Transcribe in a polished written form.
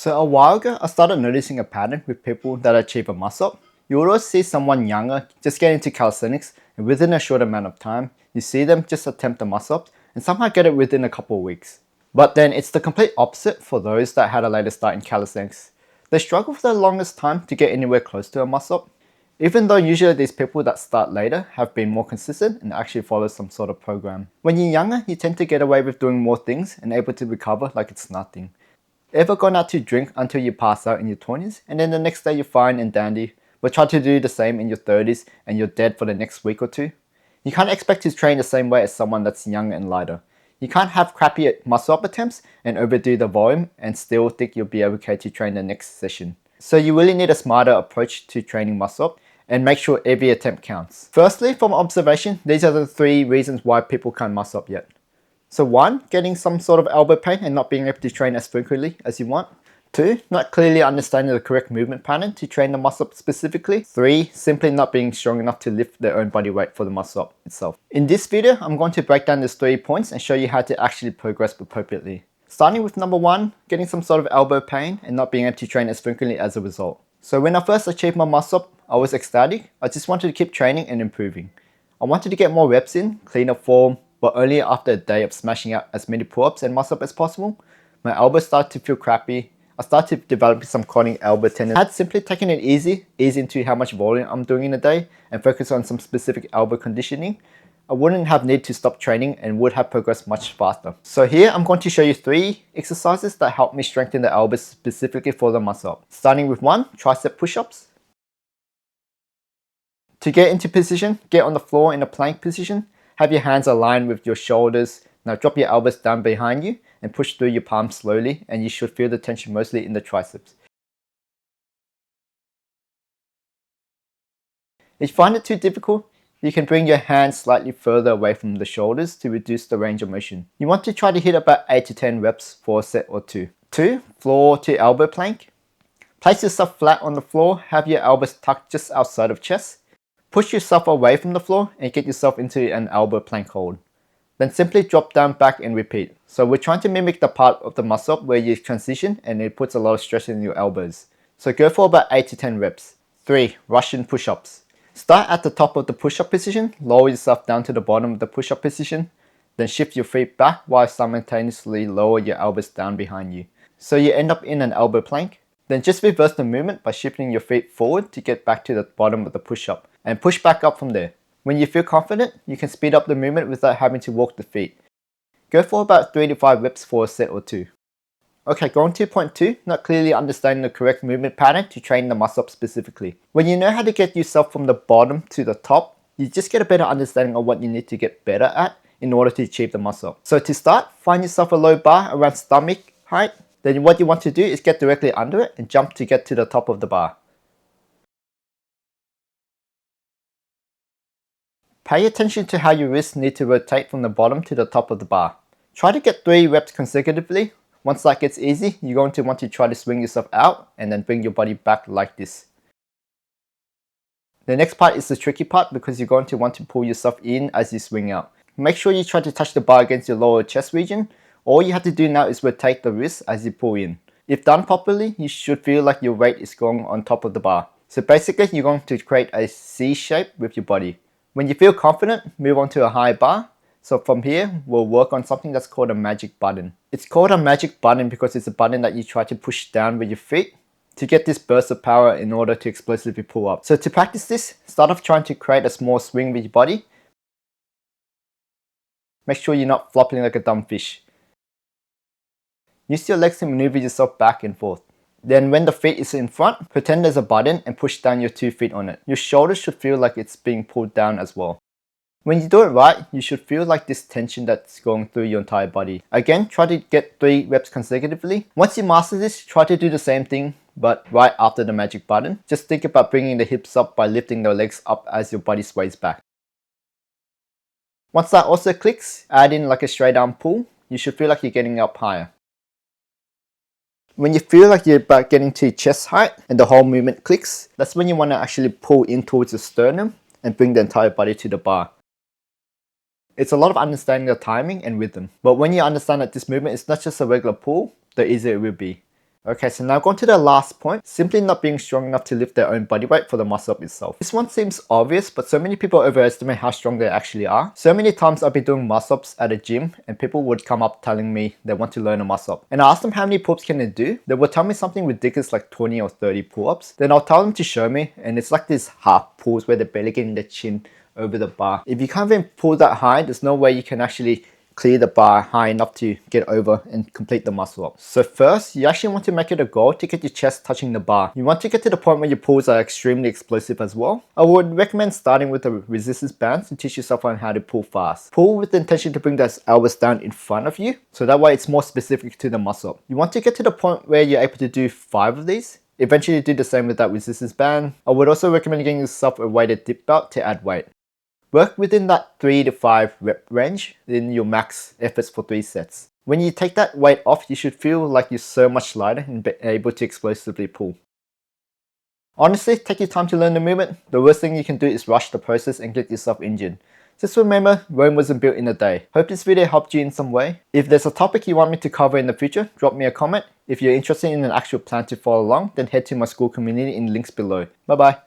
So a while ago, I started noticing a pattern with people that achieve a muscle-up. You will always see someone younger just get into calisthenics, and within a short amount of time, you see them just attempt a muscle-up and somehow get it within a couple of weeks. But then it's the complete opposite for those that had a later start in calisthenics. They struggle for the longest time to get anywhere close to a muscle-up, even though usually these people that start later have been more consistent and actually follow some sort of program. When you're younger, you tend to get away with doing more things and able to recover like it's nothing. Ever gone out to drink until you pass out in your 20s and then the next day you're fine and dandy, but try to do the same in your 30s and you're dead for the next week or two? You can't expect to train the same way as someone that's younger and lighter. You can't have crappy muscle up attempts and overdo the volume and still think you'll be okay to train the next session. So you really need a smarter approach to training muscle up and make sure every attempt counts. Firstly, from observation, these are the 3 reasons why people can't muscle up yet. So 1, getting some sort of elbow pain and not being able to train as frequently as you want. 2, not clearly understanding the correct movement pattern to train the muscle up specifically. 3, simply not being strong enough to lift their own body weight for the muscle up itself. In this video, I'm going to break down these 3 points and show you how to actually progress appropriately. Starting with number 1, getting some sort of elbow pain and not being able to train as frequently as a result. So when I first achieved my muscle up, I was ecstatic. I just wanted to keep training and improving. I wanted to get more reps in, cleaner form, but only after a day of smashing out as many pull-ups and muscle-up as possible. My elbows started to feel crappy. I started developing some chronic elbow tendon. I had simply taken it easy, ease into how much volume I'm doing in a day, and focus on some specific elbow conditioning. I wouldn't have need to stop training and would have progressed much faster. So here I'm going to show you 3 exercises that help me strengthen the elbows specifically for the muscle-up. Starting with 1, tricep push-ups. To get into position, get on the floor in a plank position. Have your hands aligned with your shoulders. Now drop your elbows down behind you and push through your palms slowly, and you should feel the tension mostly in the triceps. If you find it too difficult, you can bring your hands slightly further away from the shoulders to reduce the range of motion. You want to try to hit about 8 to 10 reps for a set or 2. 2, floor to elbow plank. Place yourself flat on the floor, have your elbows tucked just outside of chest. Push yourself away from the floor and get yourself into an elbow plank hold. Then simply drop down back and repeat. So we're trying to mimic the part of the muscle up where you transition and it puts a lot of stress in your elbows. So go for about 8 to 10 reps. 3, Russian push-ups. Start at the top of the push-up position, lower yourself down to the bottom of the push-up position, then shift your feet back while simultaneously lower your elbows down behind you. So you end up in an elbow plank. Then just reverse the movement by shifting your feet forward to get back to the bottom of the push-up and push back up from there. When you feel confident, you can speed up the movement without having to walk the feet. Go for about 3 to 5 reps for a set or 2. Okay, going to point 2, not clearly understanding the correct movement pattern to train the muscle up specifically. When you know how to get yourself from the bottom to the top, you just get a better understanding of what you need to get better at in order to achieve the muscle up. So to start, find yourself a low bar around stomach height. Then what you want to do is get directly under it and jump to get to the top of the bar. Pay attention to how your wrists need to rotate from the bottom to the top of the bar. Try to get 3 reps consecutively. Once that gets easy, you're going to want to try to swing yourself out and then bring your body back like this. The next part is the tricky part because you're going to want to pull yourself in as you swing out. Make sure you try to touch the bar against your lower chest region. All you have to do now is rotate the wrist as you pull in. If done properly, you should feel like your weight is going on top of the bar. So basically, you're going to create a C shape with your body. When you feel confident, move on to a high bar. So from here, we'll work on something that's called a magic button. It's called a magic button because it's a button that you try to push down with your feet to get this burst of power in order to explosively pull up. So to practice this, start off trying to create a small swing with your body. Make sure you're not flopping like a dumb fish. Use your legs to maneuver yourself back and forth. Then when the feet is in front, pretend there's a button and push down your 2 feet on it. Your shoulders should feel like it's being pulled down as well. When you do it right, you should feel like this tension that's going through your entire body. Again, try to get 3 reps consecutively. Once you master this, try to do the same thing, but right after the magic button. Just think about bringing the hips up by lifting the legs up as your body sways back. Once that also clicks, add in like a straight arm pull. You should feel like you're getting up higher. When you feel like you're about getting to chest height and the whole movement clicks, that's when you want to actually pull in towards the sternum and bring the entire body to the bar. It's a lot of understanding the timing and rhythm, but when you understand that this movement is not just a regular pull, the easier it will be. Okay, so now going to the last point, simply not being strong enough to lift their own body weight for the muscle up itself. This one seems obvious, but so many people overestimate how strong they actually are. So many times I've been doing muscle ups at a gym and people would come up telling me they want to learn a muscle up. And I asked them how many pull-ups can they do. They would tell me something ridiculous like 20 or 30 pull-ups. Then I'll tell them to show me, and it's like this half pulls where they're barely getting their chin over the bar. If you can't even pull that high, there's no way you can actually clear the bar high enough to get over and complete the muscle up. So first, you actually want to make it a goal to get your chest touching the bar. You want to get to the point where your pulls are extremely explosive as well. I would recommend starting with the resistance bands to teach yourself on how to pull fast. Pull with the intention to bring those elbows down in front of you, so that way it's more specific to the muscle up. You want to get to the point where you're able to do 5 of these. Eventually do the same with that resistance band. I would also recommend getting yourself a weighted dip belt to add weight. Work within that 3 to 5 rep range in your max efforts for 3 sets. When you take that weight off, you should feel like you're so much lighter and be able to explosively pull. Honestly, take your time to learn the movement. The worst thing you can do is rush the process and get yourself injured. Just remember, Rome wasn't built in a day. Hope this video helped you in some way. If there's a topic you want me to cover in the future, drop me a comment. If you're interested in an actual plan to follow along, then head to my school community in links below. Bye bye.